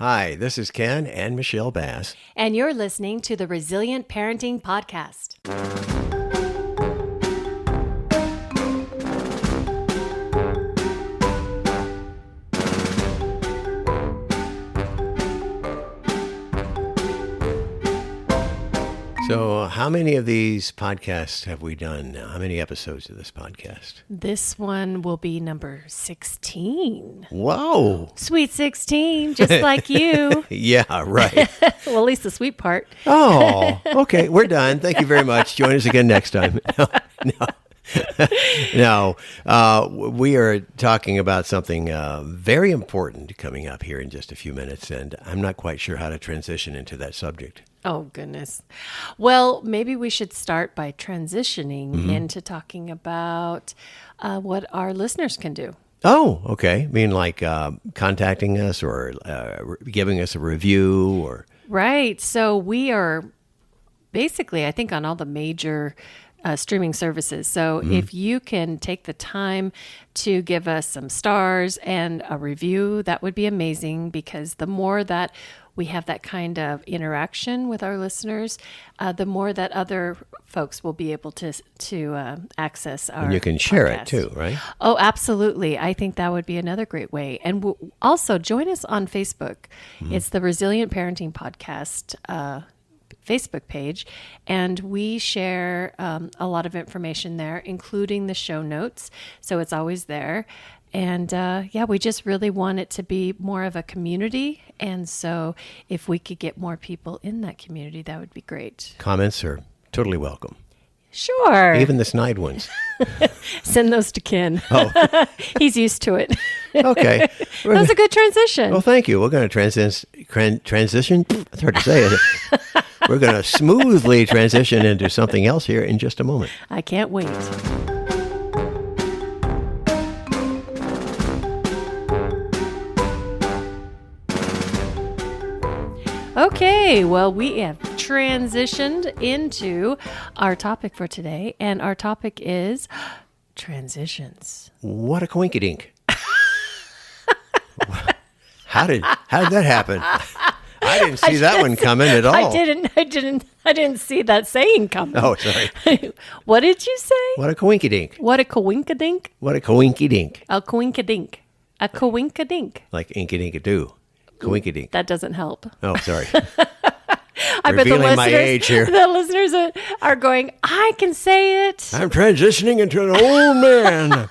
Hi, this is Ken and Michelle Bass. And you're listening to the Resilient Parenting Podcast. So how many of these podcasts have we done now? How many episodes of this podcast? This one will be number 16. Whoa. Sweet 16, just like you. Yeah, right. Well, at least the sweet part. Oh, okay. We're done. Thank you very much. Join us again next time. No, we are talking about something very important coming up here in just a few minutes, and I'm not quite sure how to transition into that subject. Oh, goodness. Well, maybe we should start by transitioning into talking about what our listeners can do. Oh, okay. I mean, like contacting us or giving us a review or... Right. So we are basically, I think, on all the major streaming services. So if you can take the time to give us some stars and a review, that would be amazing, because the more that we have that kind of interaction with our listeners, the more that other folks will be able to access our And you can share podcast. it too, right? Oh, absolutely. I think that would be another great way. And also join us on Facebook. It's the Resilient Parenting Podcast Facebook page, and we share a lot of information there, including the show notes. So it's always there. And we just really want it to be more of a community. And so if we could get more people in that community, that would be great. Comments are totally welcome. Sure. Even the snide ones. Send those to Ken. Oh. He's used to it. Okay. That was a good transition. Well, thank you. We're going to transition. It's hard to say. We're going to smoothly transition into something else here in just a moment. I can't wait. Okay, well, we have transitioned into our topic for today, and our topic is transitions. What a coinkydink. How did that happen? I didn't see that one coming at all. I didn't see that saying coming. Oh, sorry. What did you say? What a coinkydink. What a coinkadink? What a coinkydink. A coinkadink. A coinkadink. Like inky-dink-a-doo. Coinkydink. That doesn't help. Oh, sorry. I bet the Revealing my listeners, age here. the listeners are going, I can say it. I'm transitioning into an old man.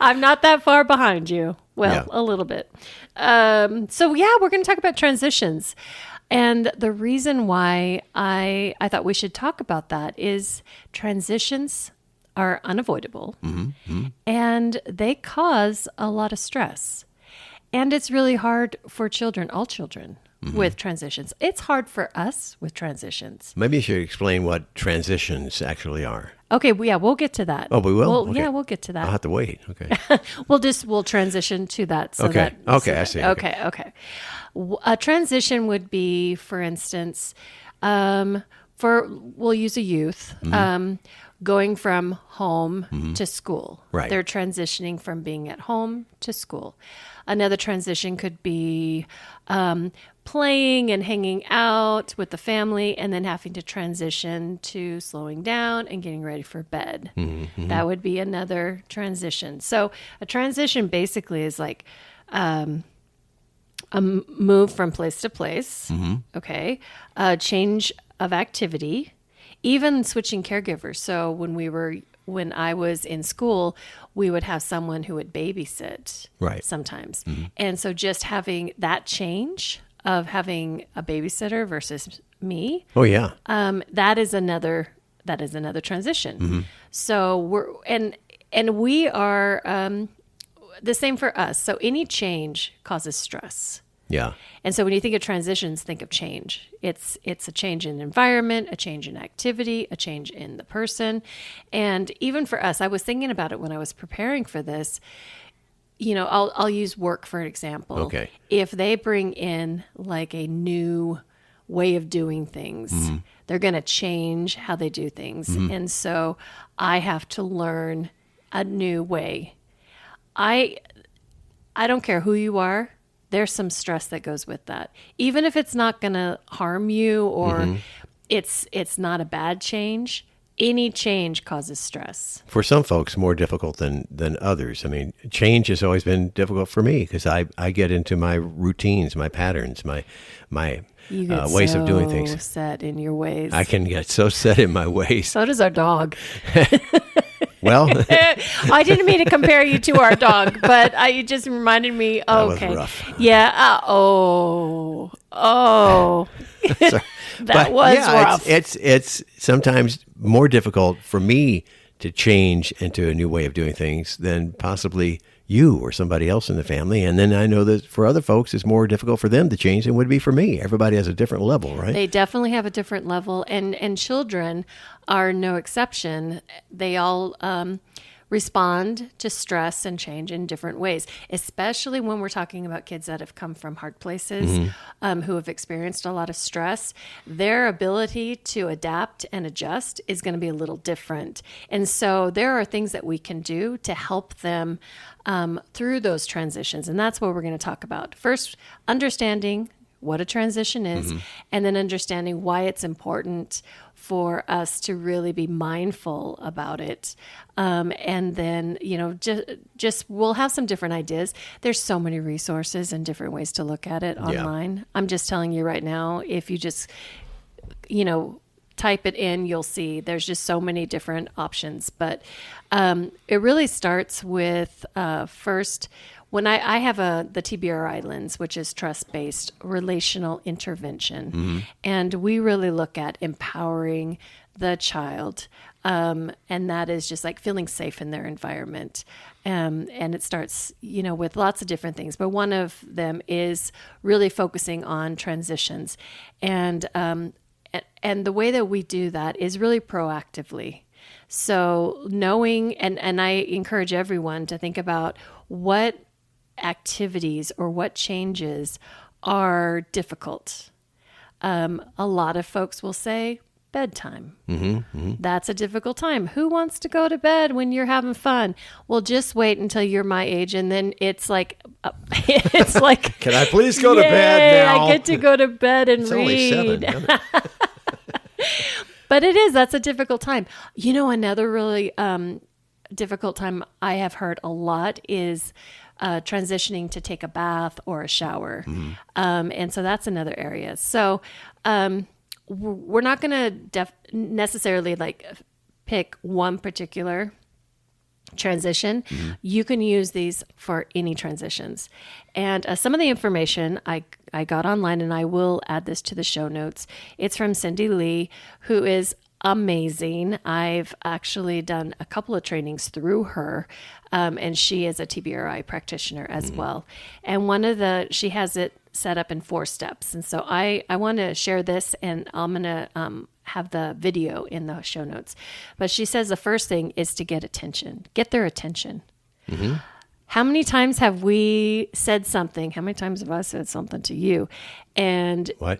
I'm not that far behind you. Well, Yeah. a little bit. We're going to talk about transitions. And the reason why I thought we should talk about that is transitions are unavoidable, and they cause a lot of stress. And it's really hard for children, all children, with transitions. It's hard for us with transitions. Maybe you should explain what transitions actually are. Okay, we'll get to that. Oh, we will? Well, Okay. Yeah, we'll get to that. I'll have to wait. Okay. We'll transition to that. So Okay. That, Okay, so I see. Okay. A transition would be, for instance, we'll use a youth, going from home to school. Right. They're transitioning from being at home to school. Another transition could be playing and hanging out with the family, and then having to transition to slowing down and getting ready for bed. That would be another transition. So a transition basically is like a move from place to place, okay? A change of activity, even switching caregivers. So when I was in school, we would have someone who would babysit sometimes. And so just having that change of having a babysitter versus me. Oh, yeah. That is another transition. So we are the same for us. So any change causes stress. Yeah. And so when you think of transitions, think of change. It's a change in environment, a change in activity, a change in the person. And even for us, I was thinking about it when I was preparing for this. You know, I'll use work for an example. Okay. If they bring in like a new way of doing things, they're going to change how they do things. And so I have to learn a new way. I I don't care who you are, there's some stress that goes with that. Even if it's not going to harm you or it's not a bad change, any change causes stress. For some folks, more difficult than others. I mean, change has always been difficult for me because I get into my routines, my patterns, my You get ways of doing things. so set in your ways. I can get so set in my ways. So does our dog. Well, I didn't mean to compare you to our dog, but you just reminded me. That was Okay, rough. yeah. That was rough. It's sometimes more difficult for me to change into a new way of doing things than possibly you or somebody else in the family. And then I know that for other folks, it's more difficult for them to change than it would be for me. Everybody has a different level, right? They definitely have a different level, and children are no exception. They all respond to stress and change in different ways, especially when we're talking about kids that have come from hard places, who have experienced a lot of stress. Their ability to adapt and adjust is going to be a little different. And so there are things that we can do to help them through those transitions. And that's what we're going to talk about. First, understanding what a transition is, and then understanding why it's important for us to really be mindful about it. And then, just we'll have some different ideas. There's so many resources and different ways to look at it online. I'm just telling you right now, if you just, type it in, you'll see there's just so many different options. But it really starts with first, when I have the TBRI lens, which is trust-based relational intervention, and we really look at empowering the child, and that is just like feeling safe in their environment. And it starts, with lots of different things, but one of them is really focusing on transitions. And the way that we do that is really proactively. So knowing, and I encourage everyone to think about what activities or what changes are difficult. A lot of folks will say bedtime. That's a difficult time. Who wants to go to bed when you're having fun? Well, just wait until you're my age, and then it's like, can I please go to bed now? I get to go to bed and It's read. only 7. Damn it. But that's a difficult time. Another really difficult time I have heard a lot is transitioning to take a bath or a shower. And so that's another area. So we're not going to necessarily pick one particular transition. You can use these for any transitions. And some of the information I got online, and I will add this to the show notes. It's from Cindy Lee, who is amazing. I've actually done a couple of trainings through her, and she is a TBRI practitioner as well. And she has it set up in 4 steps. And so I want to share this, and I'm going to have the video in the show notes. But she says the first thing is to get their attention. How many times have we said something? How many times have I said something to you? And What?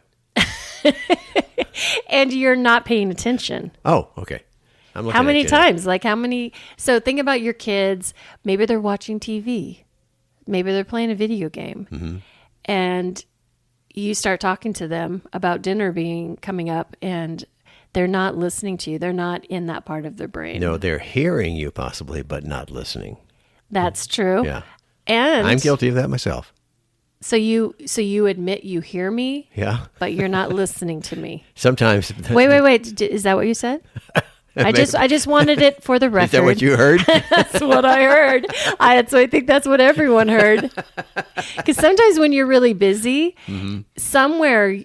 and you're not paying attention. Oh, okay. I'm looking How many at you. times? So think about your kids. Maybe they're watching TV. Maybe they're playing a video game. And you start talking to them about dinner coming up, and they're not listening to you. They're not in that part of their brain. No, they're hearing you possibly, but not listening. That's true. Yeah. And I'm guilty of that myself. So you admit you hear me, Yeah. but you're not listening to me. Sometimes. Wait. Is that what you said? I just wanted it for the record. Is that what you heard? That's what I heard. So I think that's what everyone heard. Because sometimes when you're really busy, somewhere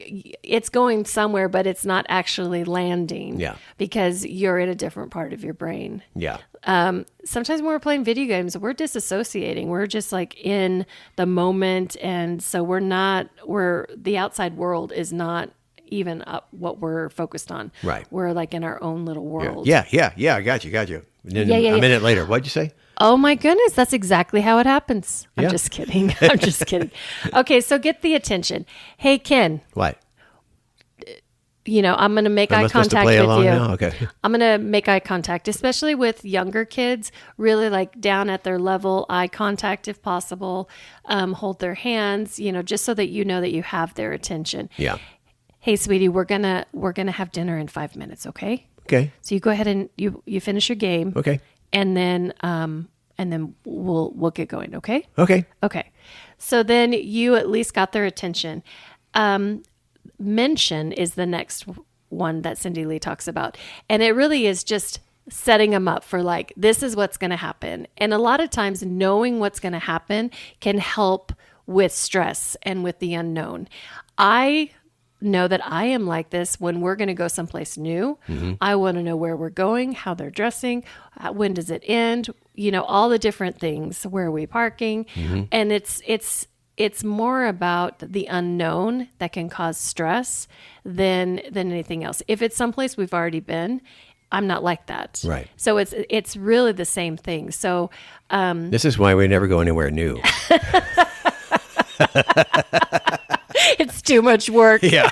it's going somewhere, but it's not actually landing. Yeah. Because you're in a different part of your brain. Yeah. Sometimes when we're playing video games, we're disassociating. We're just in the moment. And so the outside world is not even up what we're focused on. Right. We're in our own little world. Yeah. I got you. And then a minute later, what'd you say? Oh my goodness, that's exactly how it happens. I'm just kidding. I'm just kidding. Okay, so get the attention. Hey, Ken, What? I'm going to make Am eye I supposed to contact play with along you. now? Okay. I'm going to make eye contact, especially with younger kids, really like down at their level, eye contact if possible, hold their hands, just so that you know that you have their attention. Yeah. Hey, sweetie, we're going to have dinner in 5 minutes. Okay. Okay. So you go ahead and you finish your game. Okay. And then we'll get going. Okay. Okay. Okay. So then you at least got their attention. Mention is the next one that Cindy Lee talks about. And it really is just setting them up for like, this is what's going to happen. And a lot of times knowing what's going to happen can help with stress and with the unknown. I know that I am like this when we're going to go someplace new. Mm-hmm. I want to know where we're going, how they're dressing, when does it end, all the different things, where are we parking? Mm-hmm. And it's more about the unknown that can cause stress than anything else. If it's someplace we've already been, I'm not like that. Right. So it's really the same thing. So this is why we never go anywhere new. It's too much work. Yeah.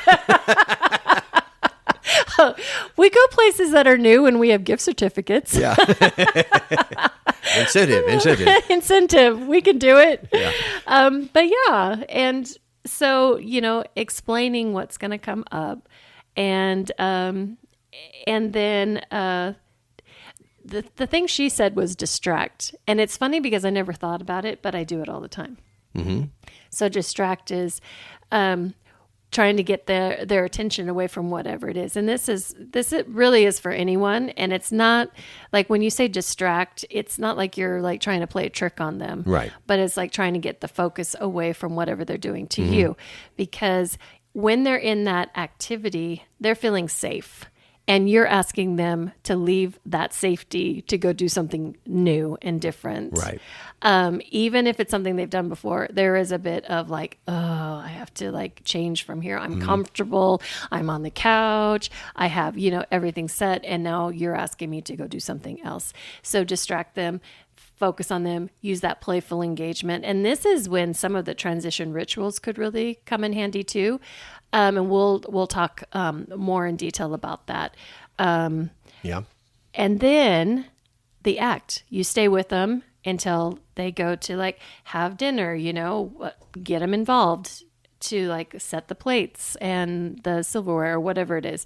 We go places that are new and we have gift certificates. Yeah. Incentive. We can do it. Yeah. But yeah. And so, explaining what's going to come up and then, the thing she said was distract. And it's funny because I never thought about it, but I do it all the time. Mm-hmm. So distract is trying to get their attention away from whatever it is. And it really is for anyone. And it's not like when you say distract, it's not like you're like trying to play a trick on them. Right. But it's like trying to get the focus away from whatever they're doing to you. Because when they're in that activity, they're feeling safe. And you're asking them to leave that safety to go do something new and different. Right. Even if it's something they've done before, there is a bit of like, oh, I have to like change from here. I'm comfortable. I'm on the couch. I have, everything set. And now you're asking me to go do something else. So distract them, focus on them, use that playful engagement. And this is when some of the transition rituals could really come in handy too. And we'll talk more in detail about that. Yeah. And then the act, you stay with them until they go to like have dinner, get them involved to like set the plates and the silverware or whatever it is.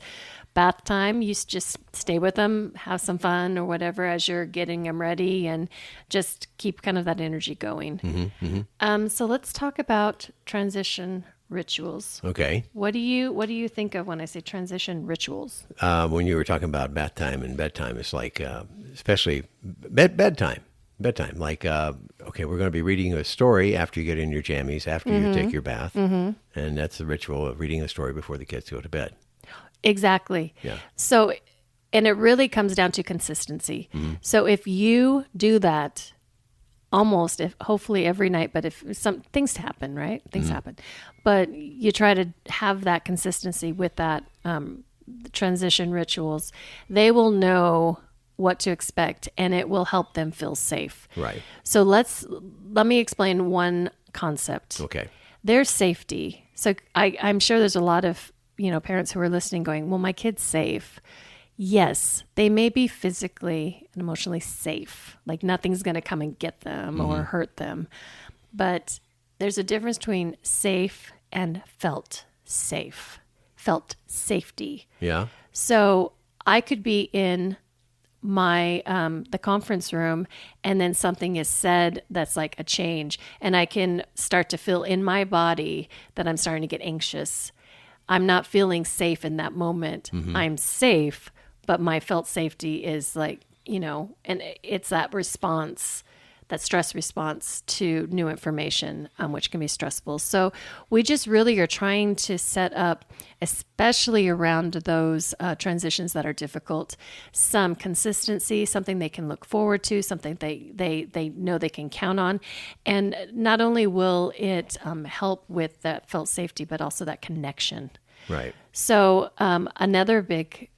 Bath time, you just stay with them, have some fun or whatever as you're getting them ready and just keep kind of that energy going. Mm-hmm, mm-hmm. So let's talk about transition rituals. Okay. What do you think of when I say transition rituals? When you were talking about bath time and bedtime, it's like, especially bedtime. Like, okay, we're going to be reading a story after you get in your jammies, after you take your bath. Mm-hmm. And that's the ritual of reading a story before the kids go to bed. Exactly. Yeah. So, and it really comes down to consistency. Mm-hmm. So if you do that hopefully every night, but if some things happen, right? Things happen, but you try to have that consistency with that transition rituals, they will know what to expect and it will help them feel safe. Right. So let me explain one concept. Okay. There's safety. So I'm sure there's a lot of, parents who are listening going, well, my kid's safe. Yes, they may be physically and emotionally safe. Like nothing's going to come and get them or hurt them. But there's a difference between safe and felt safe, felt safety. Yeah. So I could be in my the conference room and then something is said that's like a change and I can start to feel in my body that I'm starting to get anxious. I'm not feeling safe in that moment. Mm-hmm. I'm safe, but my felt safety is like, and it's that response, that stress response to new information, which can be stressful. So we just really are trying to set up, especially around those transitions that are difficult, some consistency, something they can look forward to, something they know they can count on. And not only will it help with that felt safety, but also that connection. Right. So another big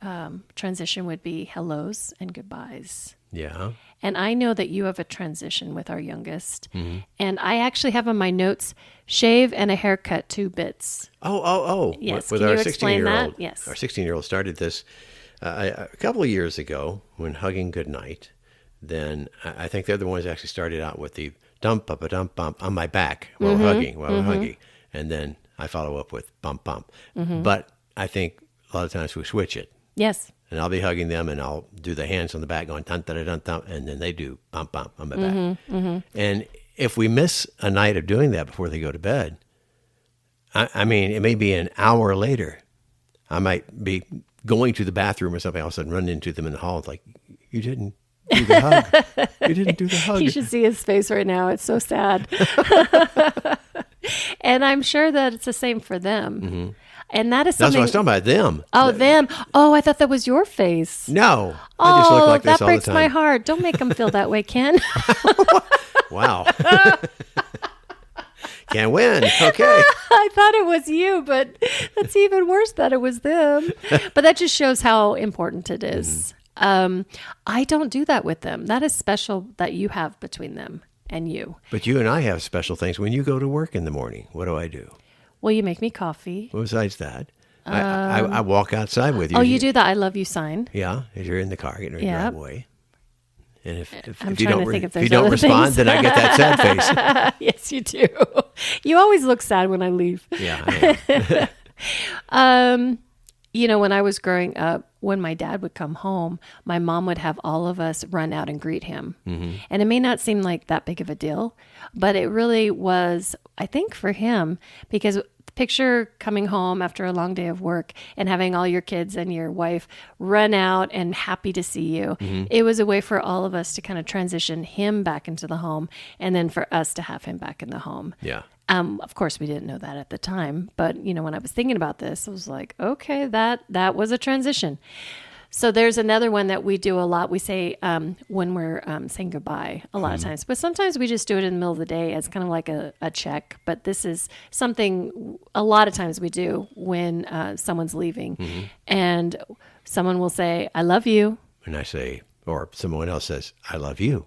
transition would be hellos and goodbyes. Yeah. And I know that you have a transition with our youngest. And I actually have on my notes, shave and a haircut, 2 bits. Oh. Yes. With Can our you explain 16-year-old. that? Yes. Our 16-year-old started this a couple of years ago when hugging goodnight. Then I think they're the ones that actually started out with the dump, up, a dump, bump on my back while we're hugging. And then I follow up with bump, bump. But I think a lot of times we switch it. Yes. And I'll be hugging them, and I'll do the hands on the back going dun dun dun dun, and then they do bump bump on my back. And if we miss a night of doing that before they go to bed, I mean, it may be an hour later. I might be going to the bathroom or something, all of a sudden run into them in the hall. It's like, you didn't do the hug. You didn't do the hug. You should see his face right now. It's so sad. And I'm sure that it's the same for them. And that is That's something. what I was talking about, them. Oh, them. Oh, I thought that was your face. No. I just look like this that all the breaks time. my heart. Don't make them feel that way, Ken. Wow. Can't win. Okay. I thought it was you, but that's even worse that it was them. But that just shows how important it is. I don't do that with them. That is special that you have between them and you. But you and I have special things. When you go to work in the morning, what do? Well, you make me coffee. Well, besides that, I walk outside with you. Oh, you do the I love you sign. Yeah, as you're in the car getting ready to drive away. And if I'm you trying don't to think if if you there's don't other respond, things. then I get that sad face. Yes, you do. You always look sad when I leave. Yeah, I am. When I was growing up, when my dad would come home, my mom would have all of us run out and greet him. And it may not seem like that big of a deal, but it really was, I think, for him, because picture coming home after a long day of work and having all your kids and your wife run out and happy to see you. It was a way for all of us to kind of transition him back into the home, and then for us to have him back in the home. Yeah. Of course, we didn't know that at the time, but when I was thinking about this, I was like, okay, that was a transition. So there's another one that we do a lot. We say when we're saying goodbye a lot of times, but sometimes we just do it in the middle of the day as kind of like a check. But this is something a lot of times we do when someone's leaving, and someone will say, "I love you," And I say, or someone else says, "I love you."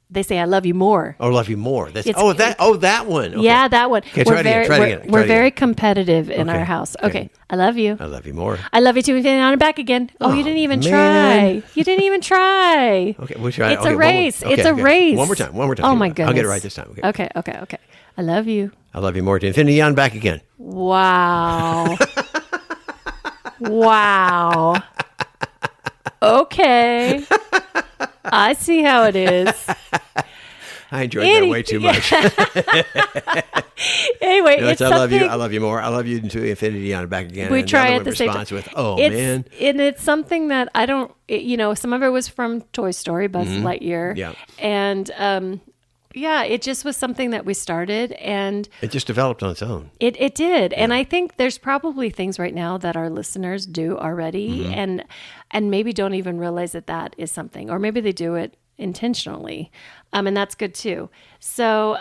They say, "I love you more." Oh, love you more. That's It's- that one. Okay. Yeah, that one. Okay, try it again. We're very competitive in our house. Okay. I love you. I love you more. I love you too. And on and back again. Oh, you didn't even man. try. You didn't even try. Okay, we'll try. It's okay, a race. Okay, it's a okay. race. One more time. Oh my goodness. I'll get it right this time. Okay. Okay. I love you. I love you more. To infinity on back again. Wow. Wow. Okay. I see how it is. I enjoyed that way too much. Anyway, No, it's I love you. something- I love you more. I love you to infinity on back again. We And try other at one the same time. responds with, "Oh It's- man." And it's something that I don't, some of it was from Toy Story, Buzz Lightyear. Yeah. And it just was something that we started, and It just developed on its own. it did. And I think there's probably things right now that our listeners do already, and maybe don't even realize that is something, or maybe they do it intentionally. And that's good too. So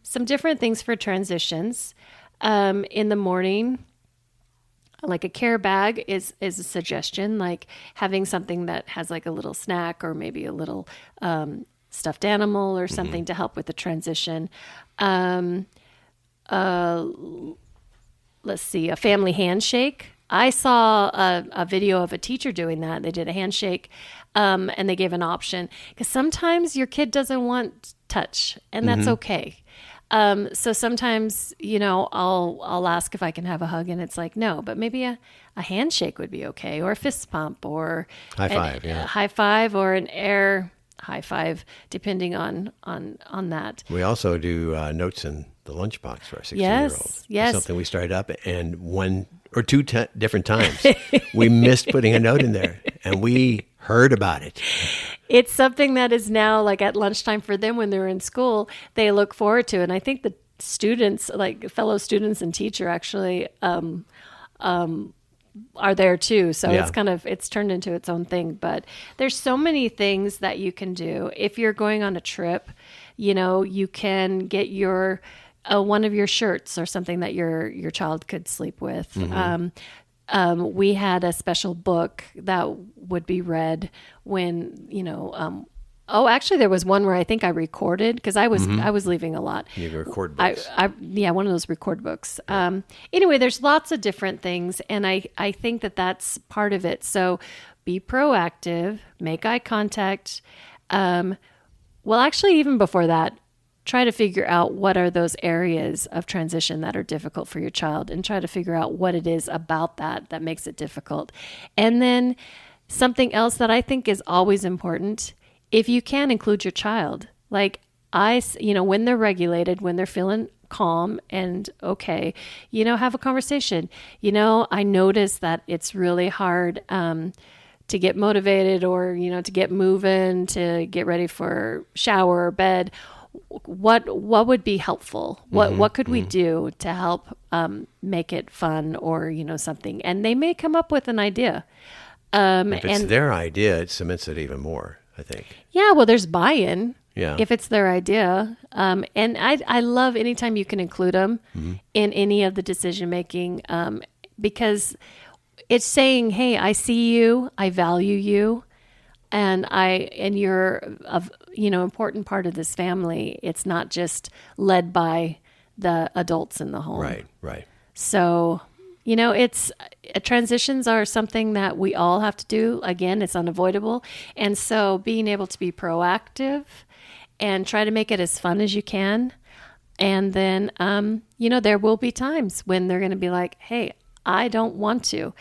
some different things for transitions. In the morning, like a care bag is a suggestion, like having something that has like a little snack or maybe a little stuffed animal or something to help with the transition. Let's see, a family handshake. I saw a video of a teacher doing that. They did a handshake, and they gave an option, because sometimes your kid doesn't want touch, and that's okay. So sometimes, I'll ask if I can have a hug, and it's like, no, but maybe a handshake would be okay, or a fist pump, or High five, a high five, or an air high five, depending on that. We also do notes in the lunchbox for our 16-year-old. Yes. Something we started up, and one or two different times we missed putting a note in there, and we heard about it. It's something that is now like at lunchtime for them when they're in school, they look forward to. And I think the students, like fellow students and teacher, actually are there too. So Yeah. it's turned into its own thing. But there's so many things that you can do. If you're going on a trip, you can get your one of your shirts or something that your child could sleep with. We had a special book that would be read when, Oh, actually, there was one where I think I recorded because I was leaving a lot. You can record books. Yeah, one of those record books. Anyway, there's lots of different things, and I think that that's part of it. So be proactive, make eye contact. Well, actually, even before that, try to figure out what are those areas of transition that are difficult for your child, and try to figure out what it is about that makes it difficult. And then something else that I think is always important, if you can, include your child. Like when they're regulated, when they're feeling calm and okay, have a conversation. I notice that it's really hard to get motivated or, to get moving, to get ready for shower or bed. What would be helpful? What could we do to help make it fun or, something? And they may come up with an idea. If it's their idea, it cements it even more, I think. Yeah, well, there's buy-in. Yeah. If it's their idea. And I love anytime you can include them in any of the decision-making because it's saying, hey, I see you, I value you, and you're a important part of this family. It's not just led by the adults in the home. Right. So, transitions are something that we all have to do. Again, it's unavoidable. And so being able to be proactive and try to make it as fun as you can. And then, there will be times when they're going to be like, hey, I don't want to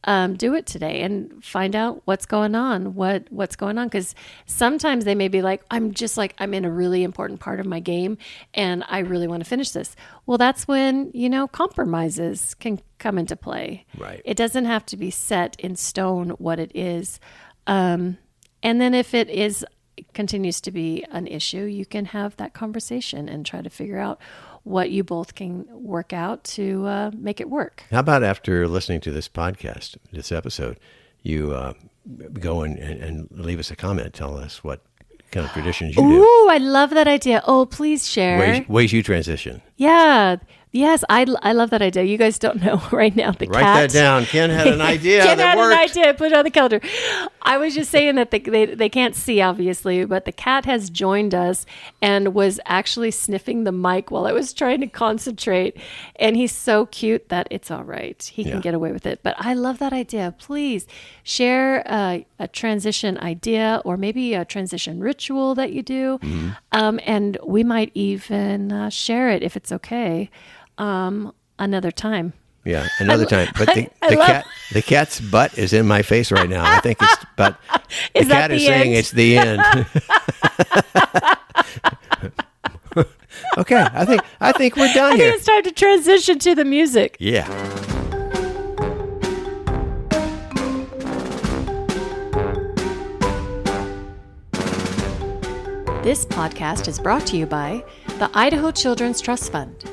do it today, and find out what's going on, what's going on. Because sometimes they may be like, I'm in a really important part of my game and I really want to finish this. Well, that's when, compromises can come into play. Right. It doesn't have to be set in stone what it is. And then if it continues to be an issue, you can have that conversation and try to figure out what you both can work out to make it work. How about after listening to this podcast, this episode, you go and leave us a comment, tell us what kind of traditions you do. Ooh, I love that idea. Oh, please share. Ways you transition. Yeah. Yes, I love that idea. You guys don't know right now. Write that down. Ken had an idea Ken that had worked. an idea. Put it on the calendar. I was just saying that they can't see, obviously, but the cat has joined us and was actually sniffing the mic while I was trying to concentrate. And he's so cute that it's all right. He can get away with it. But I love that idea. Please share a transition idea or maybe a transition ritual that you do. And we might even share it if it's okay. Another time. Yeah, another time. But the cat's butt is in my face right now. I think it's but the cat is saying it's the end. Okay, I think we're done here. I think it's time to transition to the music. Yeah. This podcast is brought to you by the Idaho Children's Trust Fund.